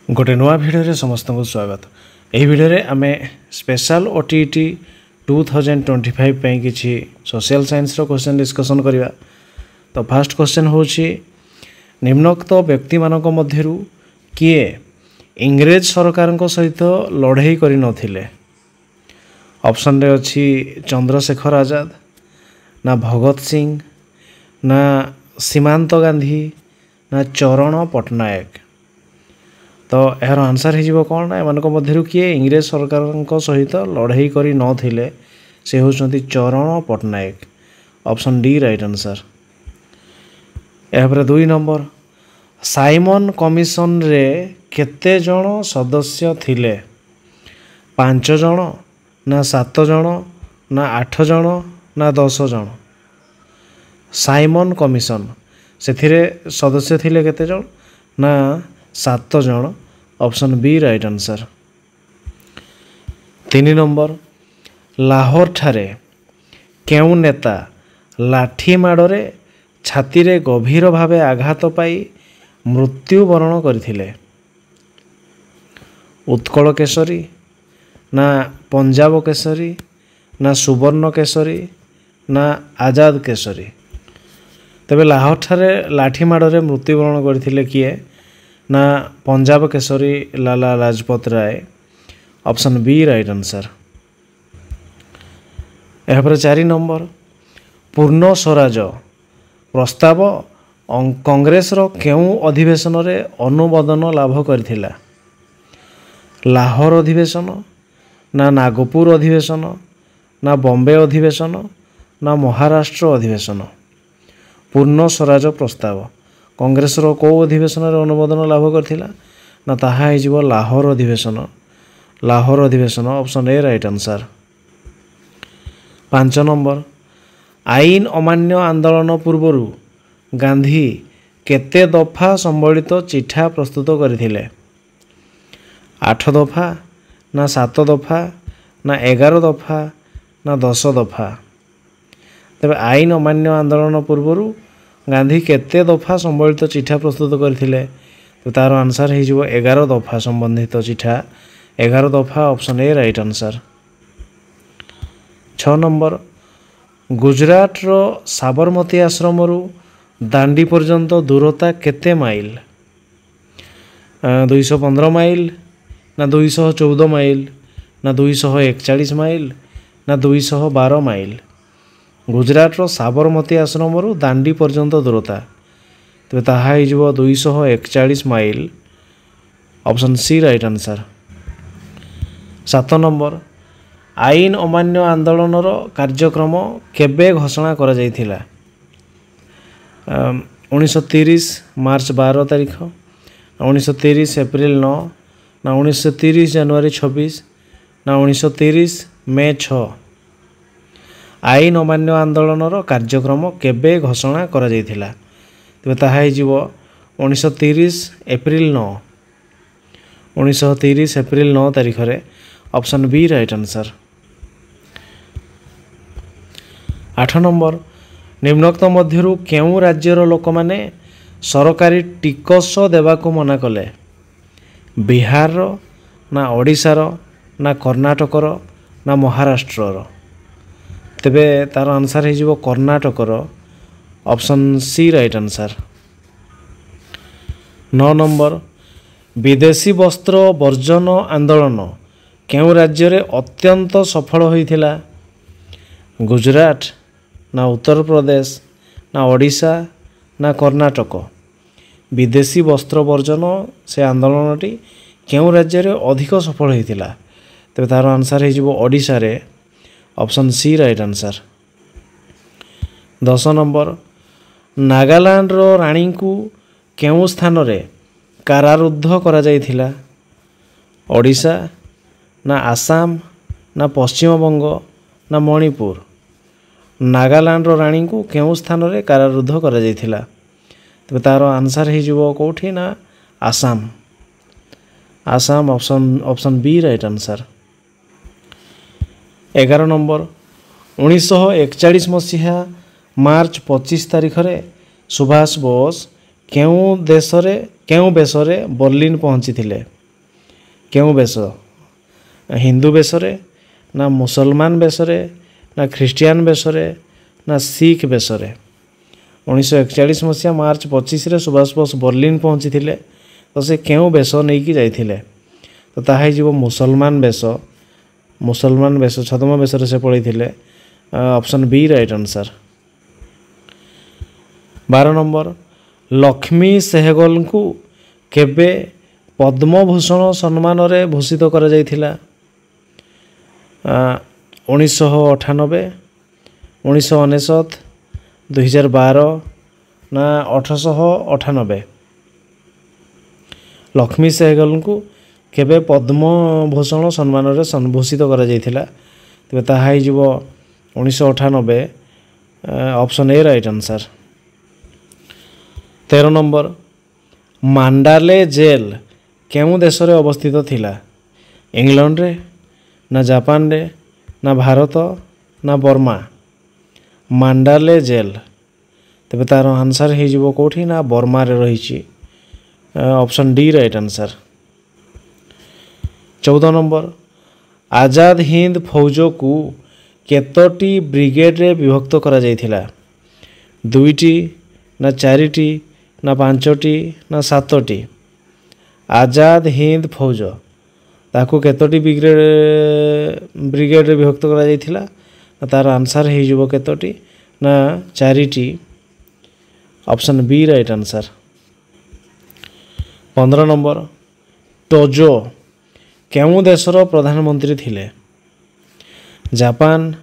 गोटे नुआ भिडियो समस्त को स्वागत। यही भिडियो आमे स्पेशल ओटीईटी 2025 पे किसी सोशल साइंस रो क्वेश्चन डिस्कशन करिवा। तो फर्स्ट क्वेश्चन होची निम्नोक्त व्यक्ति मानक मध्यरु किए इंग्रेज सरकार को सहित लड़ाई करि नथिले। ऑप्शन रे अछि चंद्रशेखर आजाद, ना भगत सिंह, ना सीमांत गांधी, ना चरण पट्टनायक। तो यार आंसर हो कौन ना एमान मध्यरु किए इंग्रेज सरकार सहित लड़ाई करि नथिले से होचंती Charan Pattanayak. Option D right answer. यापर 2 नंबर साइमन कमिशन रे केते जण सदस्य थिले? 5 जण, ना 7 जण, ना 8 जण, ना 10 जण। साइमन कमिशन से सदस्य थिले केते जण ना 7 जण। Option B right answer. 3 number Lahore ठारे केउ नेता लाठी माड़े छाती रे गभीर भावे आघात पाई मृत्युवरण करथिले? उत्कल केसरी, ना पंजाब केसरी, ना सुवर्ण केसरी, ना आजाद केसरी। तबे लाहौर ठारे लाठी माड़े मृत्युवरण करथिले किए ना Punjab Kesari Lala Lajpat Rai. Option B right answer. यहाँ 4 नंबर पूर्ण स्वराज प्रस्ताव कांग्रेस रो केउ अधिवेशन रे अनुमोदन लाभ करथिला? लाहौर अधिवेशन, ना नागपुर अधिवेशन, ना बॉम्बे अधिवेशन, ना महाराष्ट्र अधिवेशन। पूर्ण स्वराज प्रस्ताव कांग्रेस रो को अधिवेशन रे अनुमोदन लाभ करथिला ना ताहा हे जीवो लाहौर अधिवेशन। लाहौर अधिवेशन। Option A right answer. 5 number आईन अमान्य आंदोलन पूर्वरु गांधी केते दफा संबलित चिठा प्रस्तुत करथिले? 8 दफा, ना 7 दफा, ना 11 दफा, ना 10 दफा। तबे आईन अमान्य आंदोलन पूर्वरु गांधी केते दफा संबलित चिठा प्रस्तुत करथिले? तो तार आंसर हो जिवो 11 दफा संबंधित चिठा। 11 दफा। Option A right answer. 6 number Gujarat रो साबरमती आश्रम रु दांडी पर्यंत दूरता केते माइल? 215 माइल, ना 214 माइल, ना 241 माइल, ना 212 माइल। गुजरात रो साबरमती आश्रम रु दांडी पर्यंत दूरता तो ताहा हो जिवो 241 mile. Option C right answer. 7 number आईन अमान्य आंदोलन रो कार्यक्रम केबे घोषणा करा जायथिला? 1930 मार्च 12 तारीख, 1930 एप्रिल 9, ना 1930 जनवरी 26, ना 1930 मे 6। आईन अमान्य आंदोलन रो कार्यक्रम केबे घोषणा करा जायथिला? तो ताहा हो जिवो 1930 एप्रिल 9। 1930 एप्रिल 9 तारीख रे। Option B right answer. 8 number निम्नोक्त मध्यरु केउ राज्यर लोक माने सरकारी टिकस देवाको मना कले? बिहार रो, ना ओडिशा रो, ना कर्नाटक रो, ना महाराष्ट्र रो। तेबे तार आंसर हो जिवो कर्नाटक रो। Option C right answer. 9 number विदेशी वस्त्र वर्जन आंदोलन केउ राज्य रे अत्यंत सफल होइथिला? गुजरात, ना उत्तर प्रदेश, ना ओडिशा, ना कर्नाटक। विदेशी वस्त्र वर्जन से आंदोलनटी केउ राज्य रे अधिक सफल होइथिला? तबे तार आंसर हो जिवो ओडिशा रे। Option C right answer. 10 number Nagaland रो रानी को केउ स्थान रे कारारुद्ध करा जायथिला? ओडिशा, ना आसाम, ना पश्चिम बंग, ना मणिपुर। नागालैंड रो रानी को केउ स्थान रे कारारुद्ध करा जायथिला? तबे तार आंसर हो जिवो कोठी ना Assam. Assam. Option B right answer. 11 number 1941 मसीहा मार्च 25 तारीख रे सुभाष बोस केउ बेस रे बर्लिन पहुंची थिले? केउं बेश हिंदू बेशरे ना मुसलमान बेशरे ना ख्रीस्टियान बेशरे ना सिख बेशरे 1941 मसीहा मार्च 25 रे सुभाष बोस बर्लिन पहुँची थे तो से केउं बेश नहीं कि जाइथिले तो ताहा जीव मुसलमान बेश छद्म बेश से पढ़ी थे option B right answer. 12 number Lakshmi Sahgal को केबे पद्मभूषण सम्मान रे भूषित करा जाइथिला 1998 1999 2012 ना 1898 लक्ष्मी सेहगल को केबे पद्मभूषण सम्मान रे भूषित करा जाइथिला तेबे ताहा जीव 1998 option A right answer. 13 number Mandalay jail केउं देश रे अवस्थित थिला इंग्लैंड रे ना जापान रे ना भारत ना बर्मा मांडाले जेल तेबे तार आंसर हे जीवो कोठी ना बर्मा रे रहिछि option D right answer. 14 number Azad Hind Fauj को केतोटी ब्रिगेड रे विभक्त करा जाइथिला 2टी ना 4टी ना 5टी ना 7टी आजाद हिंद फौज ताकू केतोटी ब्रिगेड रे विभक्त करा जाइथिला तार आंसर हे जीवो केतोटी ना 4टी option B right answer. 15 number Tojo केउं देशर प्रधानमंत्री थिले जापान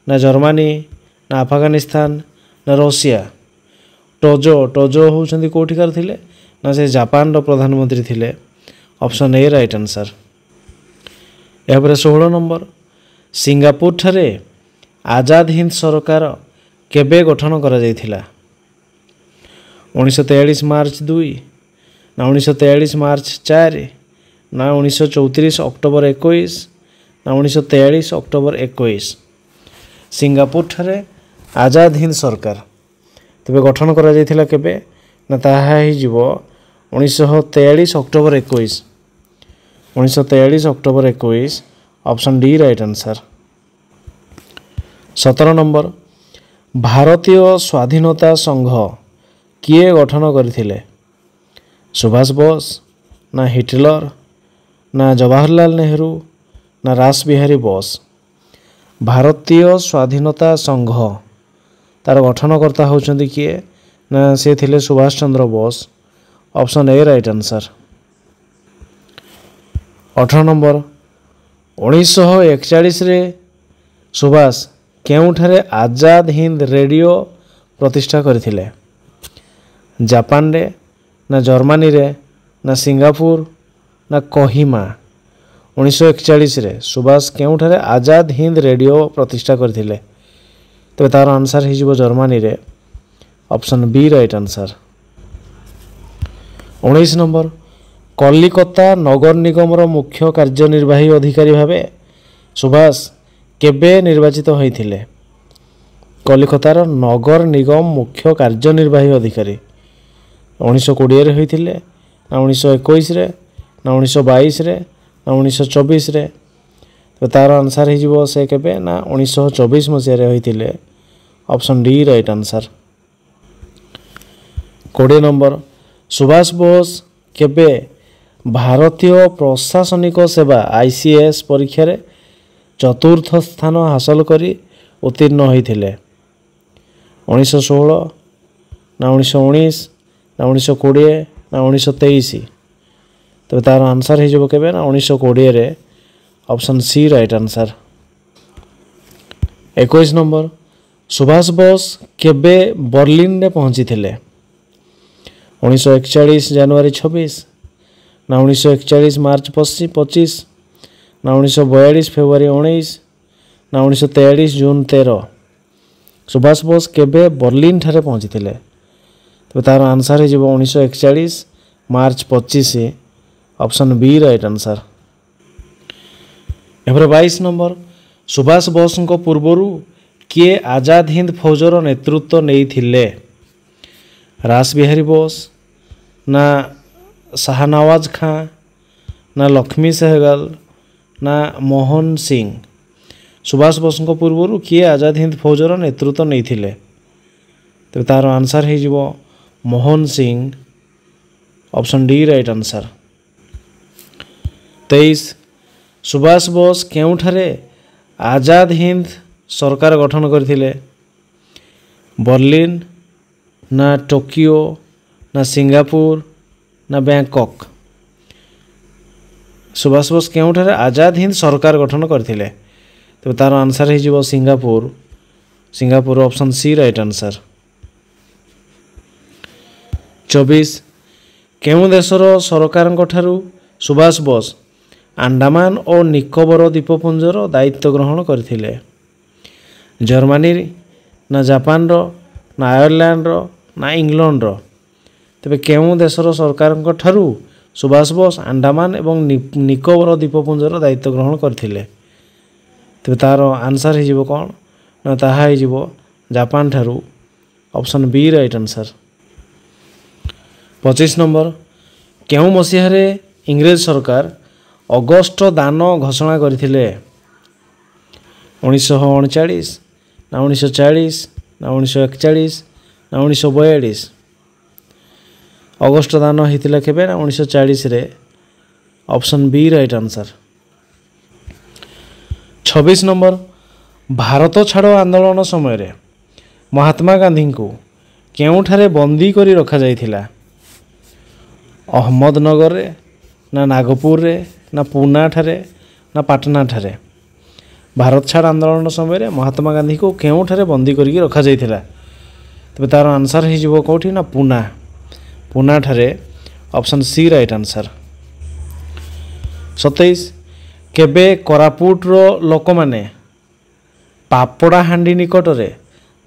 ना जर्मनी ना अफगानिस्तान ना रशिया टोजो होउछंदी कोठिकार थिले ना से जापान रो प्रधानमंत्री थिले ऑप्शन ए राइट आंसर। एपर 16 नंबर सिंगापुर ठारे आजाद हिंद सरकार केबे गठन करा जाइथिला 1943 मार्च 2 ना 1943 मार्च 4 ना 1934 अक्टोबर 21 ना 1943 अक्टोबर 21 सिंगापुर ठारे आजाद हिंद सरकार तेबे गठन करा जाइथिला केबे ना ताहा ही जीवो 1943 October 21 1943 October 21 option D right answer. 17 number भारतीय स्वाधीनता संघ किए गठन करथिले सुभाष बोस ना हिटलर ना जवाहरलाल नेहरू ना रास बिहारी बोस भारतीय स्वाधीनता संघ तार गठनकर्ता होउछंदी किए ना से थिले Subhash Chandra Bose option A right answer. 18 number 1941 रे सुभाष केउठारे आजाद हिंद रेडियो प्रतिष्ठा करथिले जापान रे ना जर्मनी रे ना सिंगापुर ना कोहिमा 1941 रे सुभाष केउठारे आजाद हिंद रेडियो प्रतिष्ठा करथिले तो तार आंसर हे जीवो जर्मनी रे option B right answer. 19 number Calcutta नगर निगम रो मुख्य कार्यनिर्वाही अधिकारी भाबे सुभाष केबे निर्वाचित होइथिले कलिकतार नगर निगम मुख्य कार्यनिर्वाही अधिकारी 1920 रे होइथिले ना 1921 रे ना 1922 रे ना 1924 रे तो तार आंसर हे जीवो से केबे ना 1924 मसिया रे होइथिले option D right answer. 20 number Subhash Bose केबे भारतीय प्रशासनिक सेवा आईसीएस परीक्षा रे चतुर्थ स्थान हासिल करी उत्तीर्ण होइथिले 1916 ना 1919 ना 1920 ना 1923 तो तार आंसर हो केबे ना 1920 रे option C right answer. 21 number Subhash Bose केबे बर्लिन रे पहुंची थिले 1941 जनवरी 26 ना 1941 मार्च 25 ना 1942 फेब्रुआरी 19 ना 1943 जून 13 सुभाष बोस केबे बर्लिन ठारे पहुंची थिले तो तार आंसर हो 1941 March 25 option B right answer. एवरे 22 नंबर सुभाष बोस को पूर्वरु किए आजाद हिंद फौजर नेतृत्व नहीं थिले रास बिहारी बोस ना शाहनवाज खां ନା ଲକ୍ଷ୍ମୀ ସେହଗାଲ ନା ମୋହନ ସିଂ। ସୁଭାଷ ବୋଷଙ୍କ ପୂର୍ବରୁ କିଏ ଆଜାଦ ହିନ୍ଦ ଫୌଜର ନେତୃତ୍ୱ ନେଇଥିଲେ? ତେବେ ତାର ଆନ୍ସର ହେଇଯିବ Mohan Singh. Option D right answer. 23 Subhash Bose କେଉଁଠାରେ ଆଜାଦ ହିନ୍ଦ ସରକାର ଗଠନ କରିଥିଲେ? ବର୍ଲିନ ନା ଟୋକିଓ ନା ସିଙ୍ଗାପୁର ନା ବ୍ୟାଙ୍କକ୍। ସୁଭାଷ ବୋଷ କେଉଁଠାରେ ଆଜାଦ ହିନ୍ଦ ସରକାର ଗଠନ କରିଥିଲେ? ତେବେ ତାର ଆନ୍ସର ହେଇଯିବ Singapore. Singapore option C right answer. 24 କେଉଁ ଦେଶର ସରକାରଙ୍କ ଠାରୁ ସୁଭାଷ ବୋଷ ଆଣ୍ଡାମାନ ଓ ନିକୋବର ଦ୍ୱୀପପୁଞ୍ଜର ଦାୟିତ୍ୱ ଗ୍ରହଣ କରିଥିଲେ? ଜର୍ମାନୀ ନା ଜାପାନର ନା ଆୟର୍ଲାଣ୍ଡର ନା ଇଂଲଣ୍ଡର। ତେବେ କେଉଁ ଦେଶର ସରକାରଙ୍କ ଠାରୁ ସୁଭାଷ ବୋଷ ଆଣ୍ଡାମାନ ଏବଂ ନିକୋବର ଦ୍ୱୀପପୁଞ୍ଜର ଦାୟିତ୍ୱ ଗ୍ରହଣ କରିଥିଲେ? ତେବେ ତାର ଆନ୍ସର ହେଇଯିବ କ'ଣ ନା ତାହା ହେଇଯିବ ଜାପାନ ଠାରୁ। Option B right answer. 25 number କେଉଁ ମସିହାରେ ଇଂରେଜ ସରକାର ଅଗଷ୍ଟ ଦାନ ଘୋଷଣା କରିଥିଲେ? 1939 ନା 1940 ନା 1941 ନା 1942। ଅଗଷ୍ଟ ଦାନ ହେଇଥିଲା କେବେ ନା 1940ରେ। Option B right answer. 26 number Bharat ଛାଡ଼ ଆନ୍ଦୋଳନ ସମୟରେ ମହାତ୍ମା ଗାନ୍ଧୀଙ୍କୁ କେଉଁଠାରେ ବନ୍ଦୀ କରି ରଖାଯାଇଥିଲା? ଅହମ୍ମଦନଗରରେ ନା ନାଗପୁରରେ ନା ପୁନାଠାରେ ନା ପାଟନାଠାରେ। ଭାରତ ଛାଡ଼ ଆନ୍ଦୋଳନ ସମୟରେ ମହାତ୍ମା ଗାନ୍ଧୀଙ୍କୁ କେଉଁଠାରେ ବନ୍ଦୀ କରିକି ରଖାଯାଇଥିଲା? ତେବେ ତାର ଆନ୍ସର ହେଇଯିବ କେଉଁଠି ନା ପୁନା। ପୁନାଠାରେ। Option C right answer. 27 କେବେ କୋରାପୁଟର ଲୋକମାନେ ପାପଡ଼ାହାଣ୍ଡି ନିକଟରେ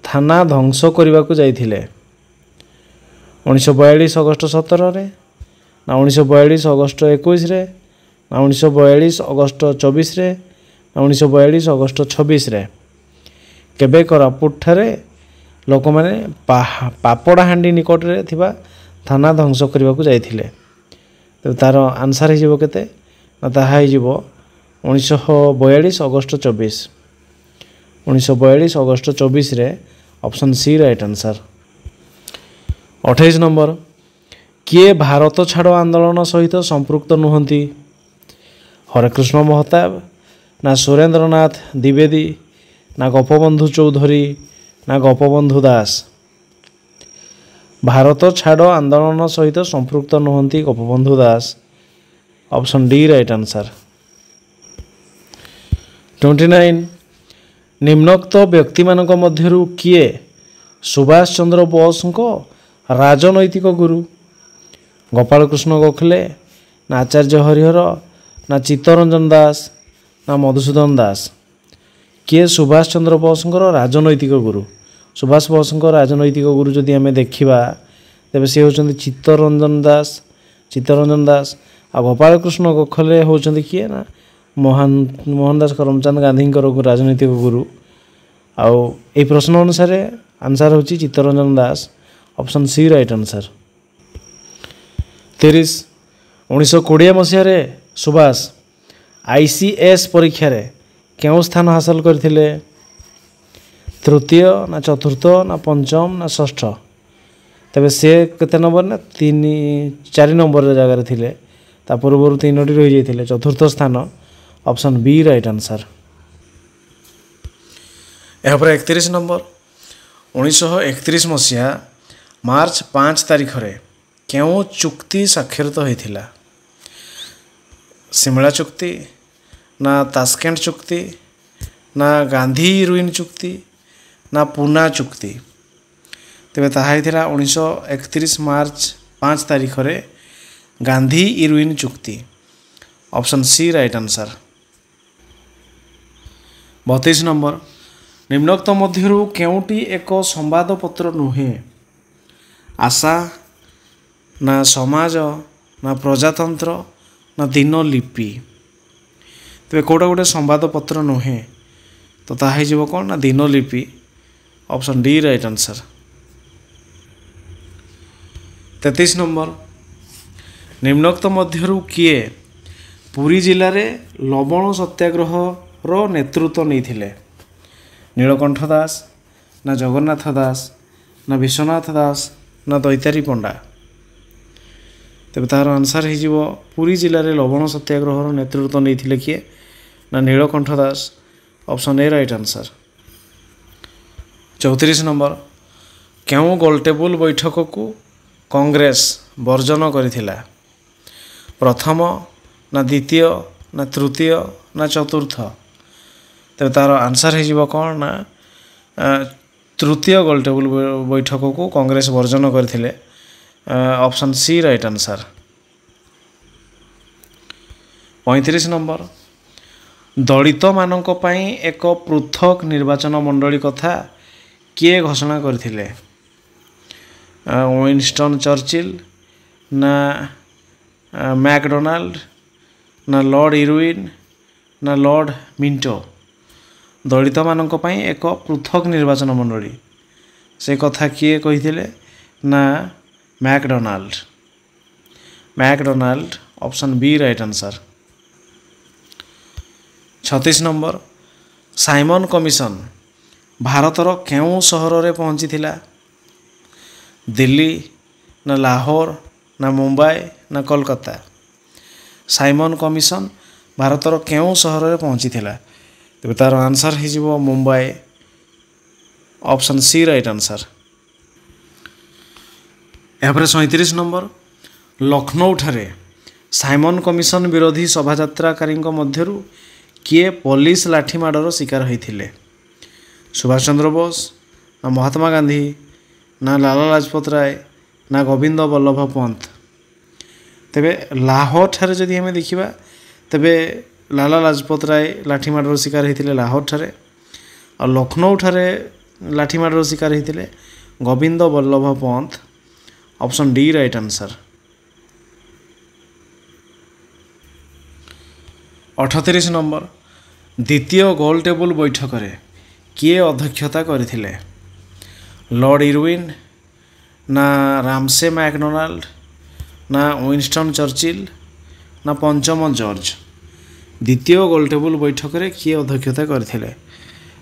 ଥାନା ଧ୍ୱଂସ କରିବାକୁ ଯାଇଥିଲେ? 1942 ଅଗଷ୍ଟ 17ରେ ନା 1942 ଅଗଷ୍ଟ 21ରେ ନା 1942 ଅଗଷ୍ଟ 24ରେ ନା 1942 ଅଗଷ୍ଟ 26ରେ। କେବେ କୋରାପୁଟଠାରେ ଲୋକମାନେ ପାପଡ଼ାହାଣ୍ଡି ନିକଟରେ ଥିବା ଥାନା ଧ୍ୱଂସ କରିବାକୁ ଯାଇଥିଲେ? ତେବେ ତାର ଆନ୍ସର ହେଇଯିବ କେତେ ନା ତାହା ହେଇଯିବ 1942 ଅଗଷ୍ଟ 24। 1942 ଅଗଷ୍ଟ 24ରେ। Option C right answer. 28 number କିଏ ଭାରତ ଛାଡ଼ ଆନ୍ଦୋଳନ ସହିତ ସମ୍ପୃକ୍ତ ନୁହନ୍ତି? ହରେକୃଷ୍ଣ ମହତାବ ନା ସୁରେନ୍ଦ୍ରନାଥ ଦ୍ୱିବେଦୀ ନା ଗୋପବନ୍ଧୁ ଚୌଧୁରୀ ନା ଗୋପବନ୍ଧୁ ଦାସ। ଭାରତ ଛାଡ଼ ଆନ୍ଦୋଳନ ସହିତ ସମ୍ପୃକ୍ତ ନୁହନ୍ତି Gopabandhu Das. Option D right answer. 29 ନିମ୍ନୋକ୍ତ ବ୍ୟକ୍ତିମାନଙ୍କ ମଧ୍ୟରୁ କିଏ ସୁଭାଷ ଚନ୍ଦ୍ର ବୋଷଙ୍କ ରାଜନୈତିକ ଗୁରୁ? ଗୋପାଳକୃଷ୍ଣ ଗୋଖଲେ ନା ଆଚାର୍ଯ୍ୟ ହରିହର ନା ଚିତ୍ତରଞ୍ଜନ ଦାସ ନା ମଧୁସୂଦନ ଦାସ। କିଏ ସୁଭାଷ ଚନ୍ଦ୍ର ବୋଷଙ୍କର ରାଜନୈତିକ ଗୁରୁ? ସୁଭାଷ ବୋଷଙ୍କ ରାଜନୈତିକ ଗୁରୁ ଯଦି ଆମେ ଦେଖିବା ତେବେ ସେ ହେଉଛନ୍ତି ଚିତ୍ତରଞ୍ଜନ ଦାସ। ଚିତ୍ତରଞ୍ଜନ ଦାସ ଆଉ ଗୋପାଳକୃଷ୍ଣ ଗୋଖଲେ ହେଉଛନ୍ତି କିଏ ନା ମୋହନ ଦାସ କରମଚାନ୍ଦ ଗାନ୍ଧୀଙ୍କର ରାଜନୈତିକ ଗୁରୁ। ଆଉ ଏହି ପ୍ରଶ୍ନ ଅନୁସାରେ ଆନ୍ସର ହେଉଛି Chittaranjan Das. Option C right answer. 30 1920 ମସିହାରେ ସୁଭାଷ ICS ପରୀକ୍ଷାରେ କେଉଁ ସ୍ଥାନ ହାସଲ କରିଥିଲେ? ତୃତୀୟ ନା ଚତୁର୍ଥ ନା ପଞ୍ଚମ ନା ଷଷ୍ଠ। ତେବେ ସେ କେତେ ନମ୍ବର ନା 4 ନମ୍ବର ଜାଗାରେ ଥିଲେ। ତା ପୂର୍ବରୁ 3ଟି ରହିଯାଇଥିଲେ। ଚତୁର୍ଥ ସ୍ଥାନ। Option B right answer. ଏହାପରେ 31 ନମ୍ବର 1931 ମସିହା ମାର୍ଚ୍ଚ 5 ତାରିଖରେ କେଉଁ ଚୁକ୍ତି ସ୍ୱାକ୍ଷରିତ ହୋଇଥିଲା? ସିମଳା ଚୁକ୍ତି ନା ତାସ୍କେଣ୍ଟ ଚୁକ୍ତି ନା ଗାନ୍ଧୀ ଇରୱିନ୍ ଚୁକ୍ତି ନା ପୁନା ଚୁକ୍ତି। ତେବେ ତାହା ହେଇଥିଲା 1931 ମାର୍ଚ୍ଚ 5 ତାରିଖରେ ଗାନ୍ଧୀ ଇରୱିନ୍ ଚୁକ୍ତି। Option C right answer. 32 number ନିମ୍ନୋକ୍ତ ମଧ୍ୟରୁ କେଉଁଟି ଏକ ସମ୍ବାଦପତ୍ର ନୁହେଁ? ଆଶା ନା ସମାଜ ନା ପ୍ରଜାତନ୍ତ୍ର ନା ଦିନଲିପି। ତେବେ କେଉଁଟା ଗୋଟେ ସମ୍ବାଦପତ୍ର ନୁହେଁ ତ ତାହା ହେଇଯିବ କ'ଣ ନା ଦିନଲିପି। Option D right answer. 33 number ନିମ୍ନୋକ୍ତ ମଧ୍ୟରୁ କିଏ ପୁରୀ ଜିଲ୍ଲାରେ ଲବଣ ସତ୍ୟାଗ୍ରହର ନେତୃତ୍ୱ ନେଇଥିଲେ? ନୀଳକଣ୍ଠ ଦାସ, ନା ଜଗନ୍ନାଥ ଦାସ, ନା ବିଶ୍ୱନାଥ ଦାସ, ନା ଦୈତାରୀ ପଣ୍ଡା? ତେବେ ତାହାର ଆନ୍ସର୍ ହେଇଯିବ ପୁରୀ ଜିଲ୍ଲାରେ ଲବଣ ସତ୍ୟାଗ୍ରହର ନେତୃତ୍ୱ ନେଇଥିଲେ କିଏ? ନା Nilakantha Das. Option A right answer. 34 number, କେଉଁ ଗୋଲଟେବୁଲ୍ ବୈଠକକୁ କଂଗ୍ରେସ ବର୍ଜନ କରିଥିଲା? ପ୍ରଥମ, ନା ଦ୍ୱିତୀୟ, ନା ତୃତୀୟ, ନା ଚତୁର୍ଥ? ତେବେ ତାର ଆନ୍ସର୍ ହେଇଯିବ କ'ଣ? ନା ତୃତୀୟ ଗୋଲଟେବୁଲ୍ ବୈଠକକୁ କଂଗ୍ରେସ ବର୍ଜନ କରିଥିଲେ। Option C right answer. 35 number, ଦଳିତମାନଙ୍କ ପାଇଁ ଏକ ପୃଥକ ନିର୍ବାଚନ ମଣ୍ଡଳୀ କଥା କିଏ ଘୋଷଣା କରିଥିଲେ? ୱିନଷ୍ଟନ୍ ଚର୍ଚ୍ଚିଲ୍, ନା ମ୍ୟାକଡୋନାଲ୍ଡ, ନା ଲର୍ଡ଼ ଇରୱିନ୍, ନା ଲର୍ଡ଼ ମିଣ୍ଟୋ? ଦଳିତମାନଙ୍କ ପାଇଁ ଏକ ପୃଥକ ନିର୍ବାଚନ ମଣ୍ଡଳୀ, ସେ କଥା କିଏ କହିଥିଲେ? ନା McDonald. McDonald. Option B right answer. 36 number, Simon commission ଭାରତର କେଉଁ ସହରରେ ପହଞ୍ଚିଥିଲା? ଦିଲ୍ଲୀ, ନା ଲାହୋର, ନା ମୁମ୍ବାଇ, ନା କୋଲକାତା? ସାଇମନ୍ କମିଶନ୍ ଭାରତର କେଉଁ ସହରରେ ପହଞ୍ଚିଥିଲା? ତେବେ ତାର ଆନ୍ସର୍ ହେଇଯିବ Mumbai. Option C right answer. ଏହାପରେ 37 ନମ୍ବର, ଲକ୍ଷ୍ନୌଠାରେ ସାଇମନ୍ କମିଶନ୍ ବିରୋଧୀ ଶୋଭାଯାତ୍ରାକାରୀଙ୍କ ମଧ୍ୟରୁ କିଏ ପୋଲିସ ଲାଠିମାଡ଼ର ଶିକାର ହୋଇଥିଲେ? ସୁଭାଷ ଚନ୍ଦ୍ର ବୋଷ, ନା ମହାତ୍ମା ଗାନ୍ଧୀ, ନା ଲାଲା ଲାଜପତ ରାୟ, ନା ଗୋବିନ୍ଦ ବଲ୍ଲଭ ପନ୍ତ? ତେବେ ଲାହୋରଠାରେ ଯଦି ଆମେ ଦେଖିବା ତେବେ ଲାଲା ଲାଜପତ ରାୟ ଲାଠିମାଡ଼ର ଶିକାର ହୋଇଥିଲେ ଲାହୋରଠାରେ, ଆଉ ଲକ୍ଷ୍ନୌଠାରେ ଲାଠିମାଡ଼ର ଶିକାର ହୋଇଥିଲେ Govind Ballabh Pant. Option D right answer. 38 number, ଦ୍ୱିତୀୟ ଗୋଲଟେବୁଲ୍ ବୈଠକରେ କିଏ ଅଧ୍ୟକ୍ଷତା କରିଥିଲେ? ଲର୍ଡ଼ ଇରୱିନ୍, ନା ରାମସେ ମ୍ୟାକଡୋନାଲ୍ଡ, ନା ୱିନଷ୍ଟନ୍ ଚର୍ଚ୍ଚିଲ୍, ନା ପଞ୍ଚମ ଜର୍ଜ? ଦ୍ୱିତୀୟ ଗୋଲଟେବୁଲ୍ ବୈଠକରେ କିଏ ଅଧ୍ୟକ୍ଷତା କରିଥିଲେ?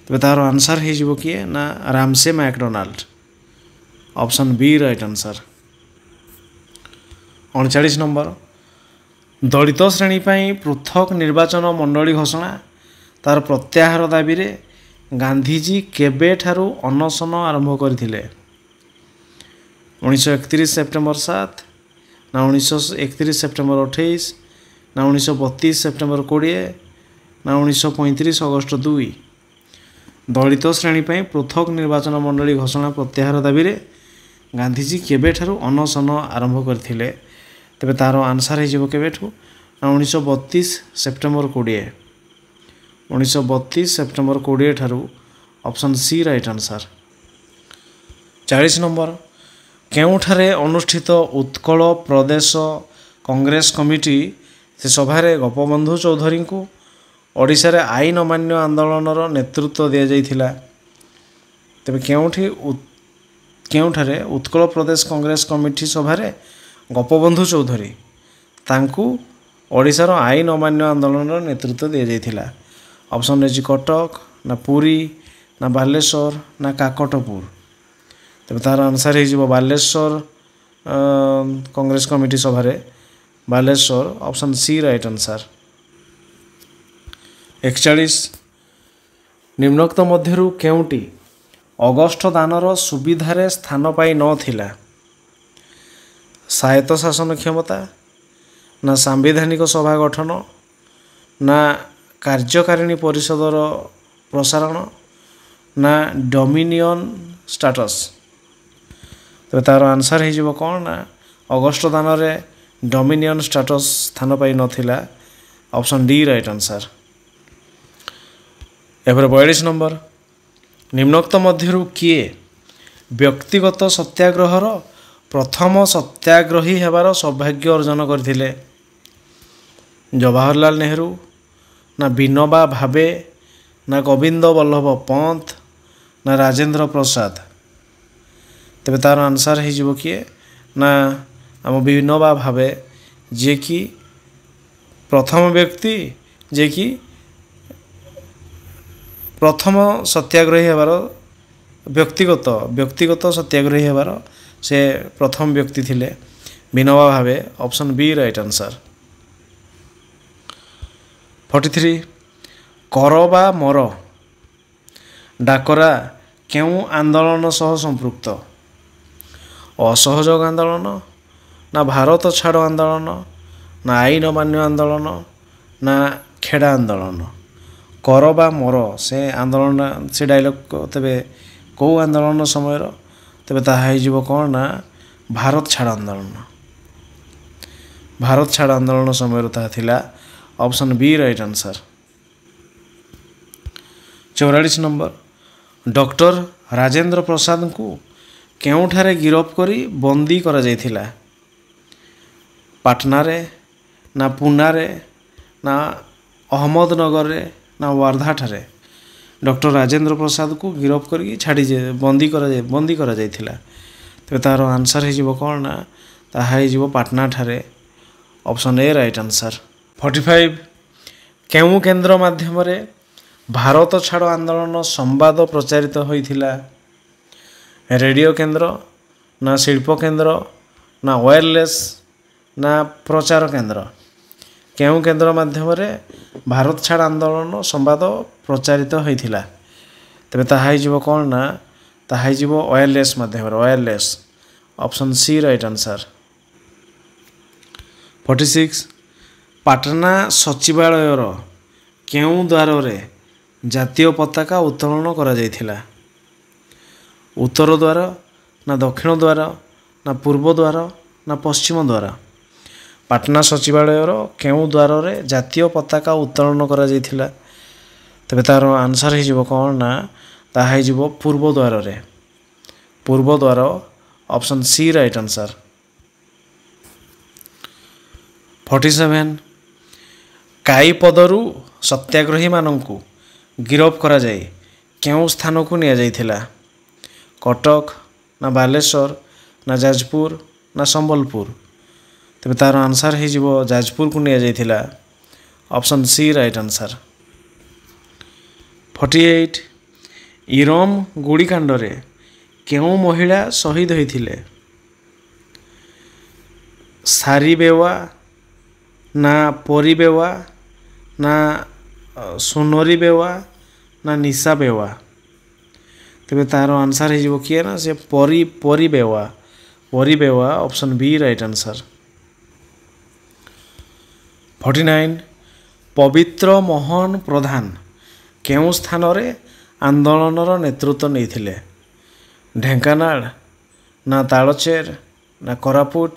ତେବେ ତାହାର ଆନ୍ସର୍ ହେଇଯିବ କିଏ? ନା Ramsay MacDonald. Option B right answer. 39 number, ଦଳିତ ଶ୍ରେଣୀ ପାଇଁ ପୃଥକ ନିର୍ବାଚନ ମଣ୍ଡଳୀ ଘୋଷଣା ତାର ପ୍ରତ୍ୟାହାର ଦାବିରେ ଗାନ୍ଧିଜୀ କେବେଠାରୁ ଅନଶନ ଆରମ୍ଭ କରିଥିଲେ? 1931 ସେପ୍ଟେମ୍ବର 7, ନା 1931 ସେପ୍ଟେମ୍ବର 28, ନା 1932 ସେପ୍ଟେମ୍ବର 20, ନା 1935 ଅଗଷ୍ଟ 2? ଦଳିତ ଶ୍ରେଣୀ ପାଇଁ ପୃଥକ ନିର୍ବାଚନ ମଣ୍ଡଳୀ ଘୋଷଣା ପ୍ରତ୍ୟାହାର ଦାବିରେ ଗାନ୍ଧିଜୀ କେବେଠାରୁ ଅନଶନ ଆରମ୍ଭ କରିଥିଲେ? ତେବେ ତାର ଆନ୍ସର୍ ହେଇଯିବ କେବେଠୁ? ନା 1932 ସେପ୍ଟେମ୍ବର 20। 1932 ସେପ୍ଟେମ୍ବର 20 ଠାରୁ। Option C right answer. 40 number, କେଉଁଠାରେ ଅନୁଷ୍ଠିତ ଉତ୍କଳ ପ୍ରଦେଶ କଂଗ୍ରେସ କମିଟି ସେ ସଭାରେ ଗୋପବନ୍ଧୁ ଚୌଧୁରୀଙ୍କୁ ଓଡ଼ିଶାରେ ଆଇନ ଅମାନ୍ୟ ଆନ୍ଦୋଳନର ନେତୃତ୍ୱ ଦିଆଯାଇଥିଲା? ତେବେ କେଉଁଠାରେ ଉତ୍କଳ ପ୍ରଦେଶ କଂଗ୍ରେସ କମିଟି ସଭାରେ ଗୋପବନ୍ଧୁ ଚୌଧୁରୀ ତାଙ୍କୁ ଓଡ଼ିଶାର ଆଇନ ଅମାନ୍ୟ ଆନ୍ଦୋଳନର ନେତୃତ୍ୱ ଦିଆଯାଇଥିଲା? ଅପସନ୍ ହେଉଛି କଟକ, ନା ପୁରୀ, ନା ବାଲେଶ୍ୱର, ନା କାକଟପୁର? ତେବେ ତାର ଆନ୍ସର୍ ହେଇଯିବ ବାଲେଶ୍ୱର କଂଗ୍ରେସ କମିଟି ସଭାରେ Baleswar. Option C right answer. 41, ନିମ୍ନୋକ୍ତ ମଧ୍ୟରୁ କେଉଁଟି ଅଗଷ୍ଟ ଦାନର ସୁବିଧାରେ ସ୍ଥାନ ପାଇ ନଥିଲା? ସ୍ୱାୟତ୍ତ ଶାସନ କ୍ଷମତା, ନା ସାମ୍ବିଧାନିକ ସଭା ଗଠନ, ନା କାର୍ଯ୍ୟକାରିଣୀ ପରିଷଦର ପ୍ରସାରଣ, ନା ଡୋମିନିଅନ୍ ଷ୍ଟାଟସ୍? ତେବେ ତା'ର ଆନ୍ସର୍ ହେଇଯିବ କ'ଣ? ନା ଅଗଷ୍ଟ ଦାନରେ ଡୋମିନିଅନ୍ ଷ୍ଟାଟସ୍ ସ୍ଥାନ ପାଇ ନଥିଲା। Option D right answer. ଏପରେ 42 ନମ୍ବର, ନିମ୍ନୋକ୍ତ ମଧ୍ୟରୁ କିଏ ବ୍ୟକ୍ତିଗତ ସତ୍ୟାଗ୍ରହର ପ୍ରଥମ ସତ୍ୟାଗ୍ରହୀ ହେବାର ସୌଭାଗ୍ୟ ଅର୍ଜନ କରିଥିଲେ? ଜବାହରଲାଲ ନେହେରୁ, ନା ବିନୋବା ଭାବେ, ନା ଗୋବିନ୍ଦ ବଲ୍ଲଭ ପନ୍ତ, ନା ରାଜେନ୍ଦ୍ର ପ୍ରସାଦ? ତେବେ ତା'ର ଆନ୍ସର୍ ହେଇଯିବ କିଏ? ନା ଆମ ବିନୋବା ଭାବେ, ଯିଏକି प्रथम व्यक्ति जे कि प्रथम सत्याग्रही हेबार व्यक्तिगत सत्याग्रही हेबार से प्रथम व्यक्ति थिले Vinoba Bhave. Option B right answer. 43 कर बा मर डाकरा केउं आंदोलन सह संपृक्त? असहयोग आंदोलन ना भारत छाड़ आंदोलन ना आईन अमान्य आंदोलन ना खेड़ा आंदोलन? कर बा मर से आंदोलन से डायलॉग तेबे कौ आंदोलन समय तेबे ताहा हो कौन ना भारत छाड़ आंदोलन। भारत छाड़ आंदोलन समय ताहा थिला। Option B right answer. 44 number doctor Rajendra Prasad को केउठारे गिरफ करी बंदी करा जायथिला? पाटना रे ना पुना रे ना अहमदनगर रे ना वार्धा ठारे डॉक्टर राजेंद्र प्रसाद को गिरफ करी छाड़ी बंदी करा जायथिला? तो तार आंसर हो कौन ना ताहा हो पाटना ठारे। Option A right answer. 45 केउं केंद्र माध्यम रे भारत छाड़ आंदोलन संवाद प्रचारित होइथिला? रेडियो केंद्र ना शिल्प केंद्र ना वायरलेस ना प्रचार केंद्र? केउं केंद्र माध्यम रे भारत छाड़ आंदोलन संवाद प्रचारित होइथिला? तबे ताहा हो कौन ना ताहा हो वायरलेस माध्यम रे wireless. Option C right answer. 46 Patna सचिवालयर केउं द्वार रे जातीय पताका उत्तोलन करा जायथिला? उत्तर द्वार ना दक्षिण द्वार ना पूर्व द्वार ना पश्चिम द्वार? पाटना सचिवालयर केउं द्वार रे जातीय पताका उत्तोलन करा जायथिला? तबे तार आंसर हो कौन ना ताहा हो पूर्व द्वार रे पूर्व द्वार। Option C right answer. 47 काई पदरु सत्याग्रही मानंकु गिरफ करा जाए केउं स्थान को निया जायथिला? कटक ना बालेश्वर ना जाजपुर ना संबलपुर? तबे तार आंसर हो जाजपुर को निया जायथिला। Option C right answer. 48 Eram गुड़ीकांड रे केउं महिला शहीद होइथिले? सारी बेवा ना परी बेवा ना सोनरी बेवा ना निशा बेवा? तेबे तार आंसर हो किए ना से परी बेवा। Option B right answer. 49 पवित्र मोहन प्रधान केउं स्थान रे आंदोलन नेतृत्व नहीं? ढेंकानाल ना तालचेर ना कोरापुट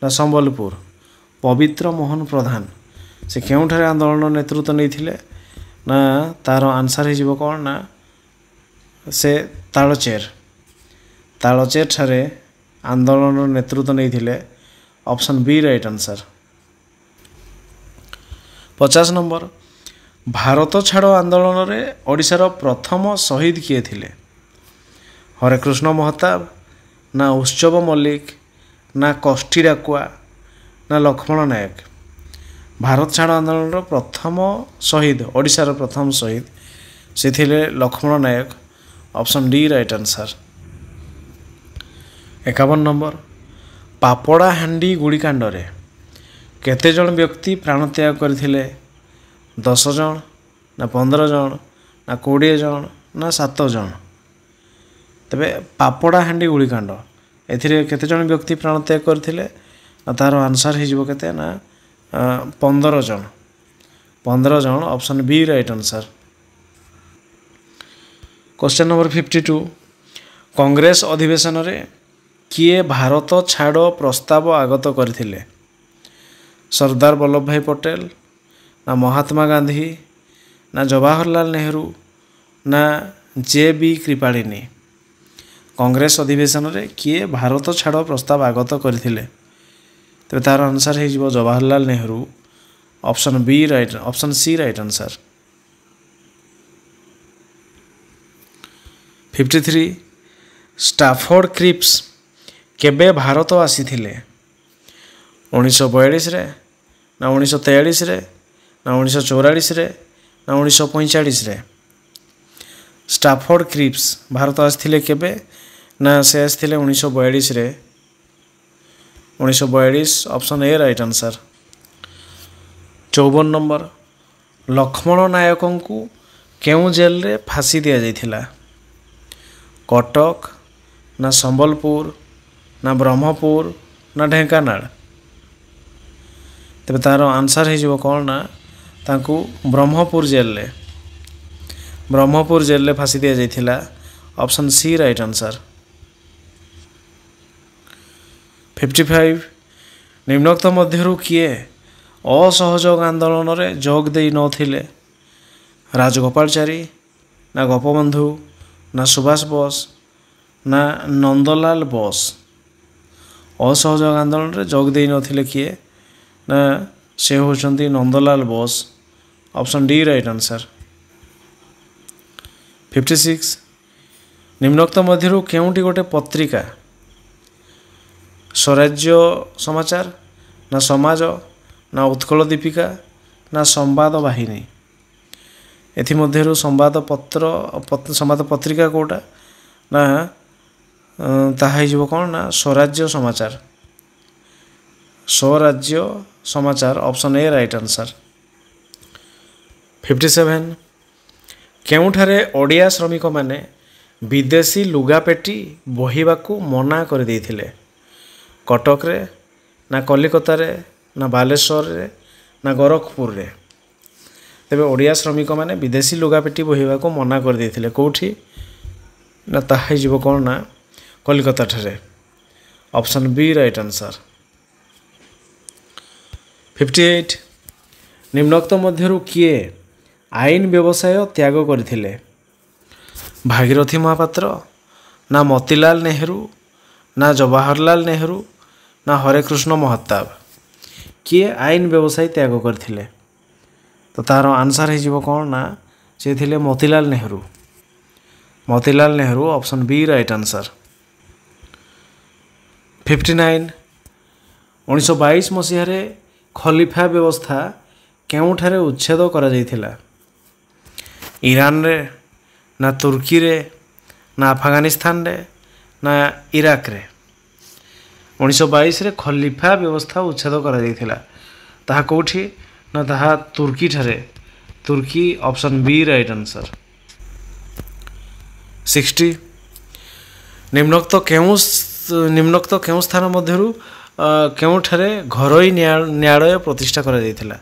ना संबलपुर? पवित्र मोहन प्रधान से केउठारे आंदोलन नेतृत्व नहीं ना तार आंसर हो कौन ना से तालचेर ठारे आंदोलन नेतृत्व नहीं। Option B right answer. 50 number Bharat छाड़ आंदोलन रे ओडिशार प्रथम शहीद किए थिले? हरेकृष्ण महताब ना उत्सव मल्लिक ना कष्टी डाकुआ ना लक्ष्मण नायक? भारत छाड़ आंदोलन प्रथम शहीद ओडिशार प्रथम शहीद से थिले Laxman Nayak. Option D right answer. 51 number Papadahandi गुड़ीकांड रे केते जन व्यक्ति प्राणत्याग करथिले? 10 जन ना 15 जन ना 20 जन ना 7 जन? तबे पापड़ा हांडी गुड़ीकांड एथिरे केते जन व्यक्ति प्राणत्याग करथिले? तार आंसर हो केते ना 15 जन। 15 जन। Option B right answer. Question number 52 Congress अधिवेशन रे किए भारत छाड़ प्रस्ताव आगत करथिले? सरदार वल्लभ भाई पटेल ना महात्मा गांधी ना जवाहरलाल नेहरू ना जे.बी. कृपालिनी? कांग्रेस अधिवेशन रे किए भारत छाड़ प्रस्ताव आगत करथिले? तो तार आंसर हो Jawaharlal Nehru. Option B right option C right answer. 53 Stafford Cripps केबे भारत आसीथिले? 1942 रे ना 1943 रे ना 1944 रे ना 1945 रे। स्टाफोर्ड क्रिप्स भारत आसथिले केबे ना से आसथिले 1942 रे। 1942 option A right answer. 54 number Laxman नायकों को केउ जेल रे फांसी दिया जाइथिला? कटक ना संबलपुर ना ब्रह्मपुर ना ढेंकानाल? तेरे तार आंसर हो कौन ना तांकू ब्रह्मपुर जेल रे फांसी दिया जाइथिला। Option C right answer. 55 निम्नोक्त मध्यरु किए असहयोग आंदोलन रे जोग देई नथिले? राजगोपालचारी ना गोपबंधु ना सुभाष बोस ना नंदलाल बोस? असहयोग आंदोलन रे जोग देई नथिले किए ना से होचंती Nandalal Bose. Option D right answer. 56 निम्नोक्त मध्यरु केउंटी गोटे पत्रिका स्वराज्य समाचार ना समाज ना उत्कल दीपिका ना संवाद वाहिनी? एथिमध्यरु संवाद पत्रिका कोटा ना ताहा हिजो कौन ना Swarajya Samachar. Option A right answer. 57 केउठारे ओडिया श्रमिक माने विदेशी लुगापेटी बोहिबाकू मना कर देइथिले? कटक रे ना कलिकता रे ना बालेश्वर रे ना गोरखपुर रे? तेबे ओडिया श्रमिक माने विदेशी लुगापेटी बोहिबाकू मना कर देइथिले कोठी ना ताहा हिजो कौन ना कलिकता ठारे। Option B right answer. 58 निम्नोक्त मध्यरु किए आईन व्यवसाय त्याग करथिले? भागीरथी महापात्र ना मोतीलाल नेहरू ना जवाहरलाल नेहरू ना हरेकृष्ण महताब? किए आईन व्यवसाय त्याग करथिले? तो तार आंसर हो कौन ना से थिले Motilal Nehru. Option B right answer. 59 1922 मसीह खलीफा व्यवस्था केउठारे उच्छेद करा जाइथिला? ईरान रे ना तुर्की रे ना अफगानिस्तान रे ना इराक रे? 1922 रे खलीफा व्यवस्था उच्छेद करा जाइथिला ताहा कोठी ना ताहा तुर्की ठारे। Turkey. Option B right answer. 60 निम्नोक्त केउ स्थान मध्यरु केउठारे घरोई न्यायालय प्रतिष्ठा करा जाइथिला?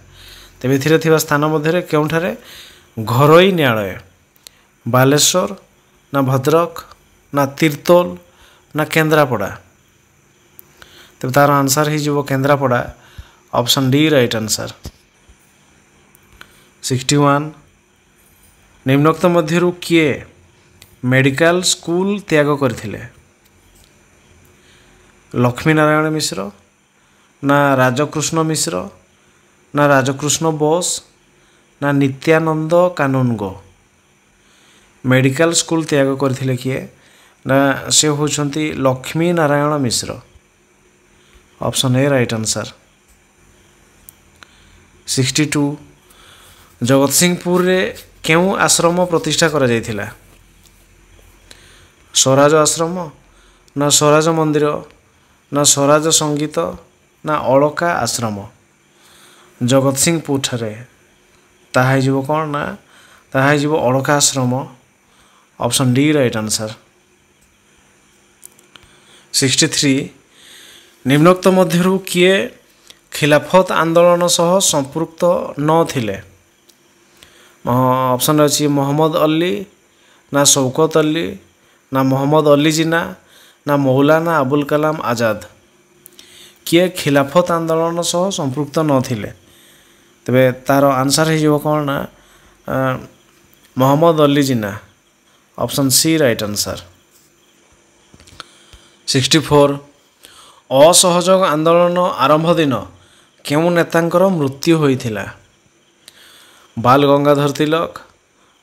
तेबे थिरे थिबा स्थान मध्यरे केउठारे घरोई न्यायालय? बालेश्वर ना भद्रक ना तीर्तोल ना केन्द्रापड़ा? तेबे तार आंसर हो Kendrapara. Option D right answer. 61 निम्नोक्त मध्यरु किए मेडिकल स्कूल त्याग करथिले? लक्ष्मी नारायण मिश्र ना राजकृष्ण मिश्र ना राजकृष्ण बोस ना नित्यानंद कानूनगो? मेडिकल स्कूल त्याग करथिले किए ना से होचंती Lakshmi Narayan Mishra. Option A right answer. 62 जगत सिंहपुर रे केउ आश्रम प्रतिष्ठा करा जाइथिला? स्वराज आश्रम ना स्वराज मंदिर ना स्वराज संगीत ना अलका आश्रम? जगत सिंहपुर ठारे ताहा हिजो कौन ना ताहा हिजो अलका आश्रम। Option D right answer. 63 निम्नोक्त मध्यरु किए खिलाफत आंदोलन सह संपृक्त न थिले? ऑप्शन अच्छी मोहम्मद अली ना शौकत अली ना मोहम्मद अली जिना ना मौलाना अबुल कलाम आजाद? किए खिलाफत आंदोलन सह संपृक्त न थिले? तेबे तार आंसर हो कौन ना Mohammad Ali Jinnah. Option C right answer. 64 असहयोग आंदोलन आरंभ दिन केउ नेतांकर मृत्यु होइथिला? बाल गंगाधर तिलक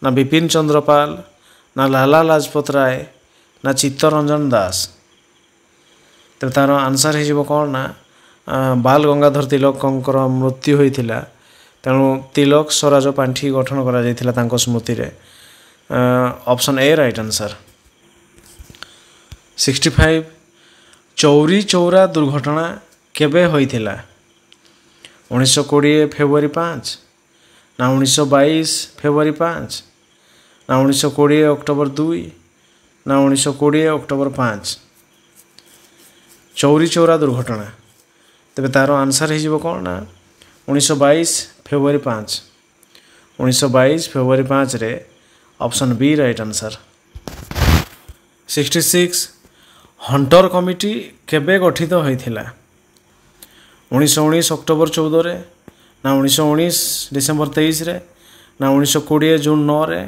ना बिपिन चंद्र पाल ना लाला लाजपत राय ना चित्तरंजन दास? तो तार आंसर हो कौन ना बाल गंगाधर तिलकଙ୍କର ମୃତ୍ୟୁ ହୋଇଥିଲା ତେଣୁ ତିଲକ ସ୍ୱରାଜ ପାଣ୍ଠି ଗଠନ କରାଯାଇଥିଲା ତାଙ୍କ ସ୍ମୃତିରେ। Option A right answer. 65 Chauri Chaura ଦୁର୍ଘଟଣା କେବେ ହୋଇଥିଲା? 1920 ଫେବୃଆରୀ 5 ନା 1922 ଫେବୃଆରୀ 5 ନା 1920 ଅକ୍ଟୋବର 2 ନା 1920 ଅକ୍ଟୋବର 5? ଚୌରୀ ଚୌରା ଦୁର୍ଘଟଣା, ତେବେ ତାର ଆନ୍ସର୍ ହେଇଯିବ କ'ଣ ନା 1922 ଫେବୃଆରୀ 5। 1922 ଫେବୃଆରୀ 5ରେ option B right answer. 66 Hunter committee କେବେ ଗଠିତ ହୋଇଥିଲା? 1919 ଅକ୍ଟୋବର 14ରେ ନା 1919 ଡିସେମ୍ବର 23ରେ ନା 1920 ଜୁନ୍ 9ରେ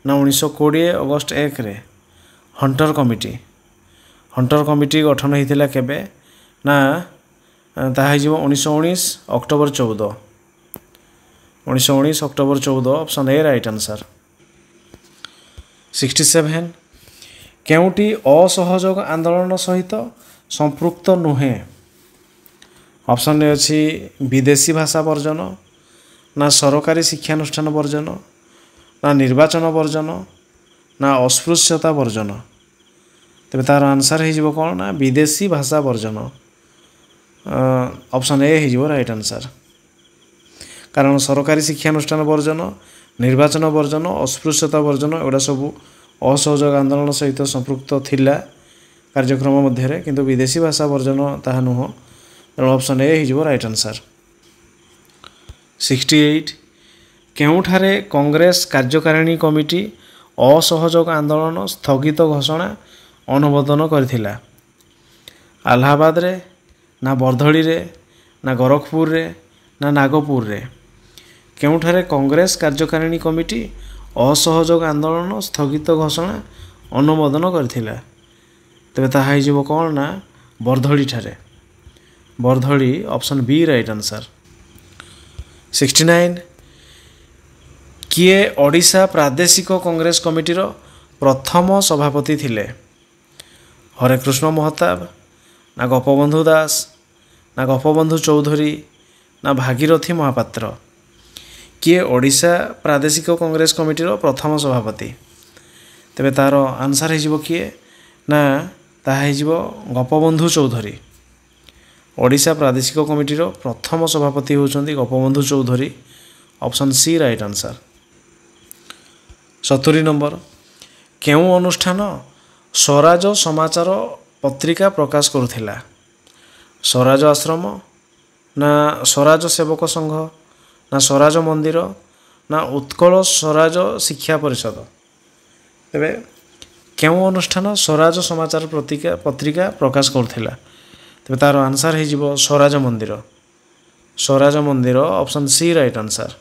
ନା 1920 ଅଗଷ୍ଟ 1ରେ? ହଣ୍ଟର କମିଟି ଗଠନ ହୋଇଥିଲା କେବେ ନା ତାହା ହେଇଯିବ 1919 October 14। 1919 October 14 option A right answer. 67 କେଉଁଟି ଅସହଯୋଗ ଆନ୍ଦୋଳନ ସହିତ ସମ୍ପୃକ୍ତ ନୁହେଁ? ଅପସନ୍ରେ ଅଛି ବିଦେଶୀ ଭାଷା ବର୍ଜନ ନା ସରକାରୀ ଶିକ୍ଷାନୁଷ୍ଠାନ ବର୍ଜନ ନା ନିର୍ବାଚନ ବର୍ଜନ ନା ଅସ୍ପୃଶ୍ୟତା ବର୍ଜନ? ତେବେ ତାର ଆନ୍ସର୍ ହେଇଯିବ କ'ଣ ନା ବିଦେଶୀ ଭାଷା ବର୍ଜନ। ଅପସନ୍ ଏ ହେଇଯିବ ରାଇଟ୍ ଆନ୍ସର୍। କାରଣ ସରକାରୀ ଶିକ୍ଷାନୁଷ୍ଠାନ ବର୍ଜନ, ନିର୍ବାଚନ ବର୍ଜନ, ଅସ୍ପୃଶ୍ୟତା ବର୍ଜନ ଏଗୁଡ଼ା ସବୁ ଅସହଯୋଗ ଆନ୍ଦୋଳନ ସହିତ ସମ୍ପୃକ୍ତ ଥିଲା କାର୍ଯ୍ୟକ୍ରମ ମଧ୍ୟରେ, କିନ୍ତୁ ବିଦେଶୀ ଭାଷା ବର୍ଜନ ତାହା ନୁହଁ। ତେଣୁ ଅପସନ୍ ଏ ହେଇଯିବ ରାଇଟ୍ ଆନ୍ସର୍। 68 କେଉଁଠାରେ କଂଗ୍ରେସ କାର୍ଯ୍ୟକାରିଣୀ କମିଟି ଅସହଯୋଗ ଆନ୍ଦୋଳନ ସ୍ଥଗିତ ଘୋଷଣା ଅନୁମୋଦନ କରିଥିଲା? ଆହ୍ଲାବାଦରେ ନା ବର୍ଦ୍ଧଳିରେ ନା ଗୋରଖପୁରରେ ନା ନାଗପୁରରେ? କେଉଁଠାରେ କଂଗ୍ରେସ କାର୍ଯ୍ୟକାରିଣୀ କମିଟି ଅସହଯୋଗ ଆନ୍ଦୋଳନ ସ୍ଥଗିତ ଘୋଷଣା ଅନୁମୋଦନ କରିଥିଲା? ତେବେ ତାହା ହେଇଯିବ କ'ଣ ନା ବର୍ଦ୍ଧଳିଠାରେ। ବର୍ଦ୍ଧଳି ଅପସନ୍ ବି ରାଇଟ୍ ଆନ୍ସର୍। 69 କିଏ ଓଡ଼ିଶା ପ୍ରାଦେଶିକ କଂଗ୍ରେସ କମିଟିର ପ୍ରଥମ ସଭାପତି ଥିଲେ? ହରେକୃଷ୍ଣ ମହତାବ ନା ଗୋପବନ୍ଧୁ ଦାସ ନା ଗୋପବନ୍ଧୁ ଚୌଧୁରୀ ନା ଭାଗୀରଥୀ ମହାପାତ୍ର? କିଏ ଓଡ଼ିଶା ପ୍ରାଦେଶିକ କଂଗ୍ରେସ କମିଟିର ପ୍ରଥମ ସଭାପତି? ତେବେ ତାର ଆନ୍ସର୍ ହେଇଯିବ କିଏ ନା ତାହା ହେଇଯିବ ଗୋପବନ୍ଧୁ ଚୌଧୁରୀ। ଓଡ଼ିଶା ପ୍ରାଦେଶିକ କମିଟିର ପ୍ରଥମ ସଭାପତି ହେଉଛନ୍ତି Gopabandhu Choudhury. Option C right answer. 70 number କେଉଁ ଅନୁଷ୍ଠାନ ସ୍ୱରାଜ ସମାଚାର ପତ୍ରିକା ପ୍ରକାଶ କରୁଥିଲା? ସ୍ୱରାଜ ଆଶ୍ରମ ନା ସ୍ୱରାଜ ସେବକ ସଂଘ ନା ସ୍ୱରାଜ ମନ୍ଦିର ନା ଉତ୍କଳ ସ୍ୱରାଜ ଶିକ୍ଷା ପରିଷଦ? ତେବେ କେଉଁ ଅନୁଷ୍ଠାନ ସ୍ୱରାଜ ସମାଚାର ପତ୍ରିକା ପ୍ରକାଶ କରୁଥିଲା? ତେବେ ତାର ଆନ୍ସର୍ ହେଇଯିବ ସ୍ୱରାଜ ମନ୍ଦିର। ସ୍ୱରାଜ ମନ୍ଦିର ଅପସନ୍ ସି ରାଇଟ୍ ଆନ୍ସର୍।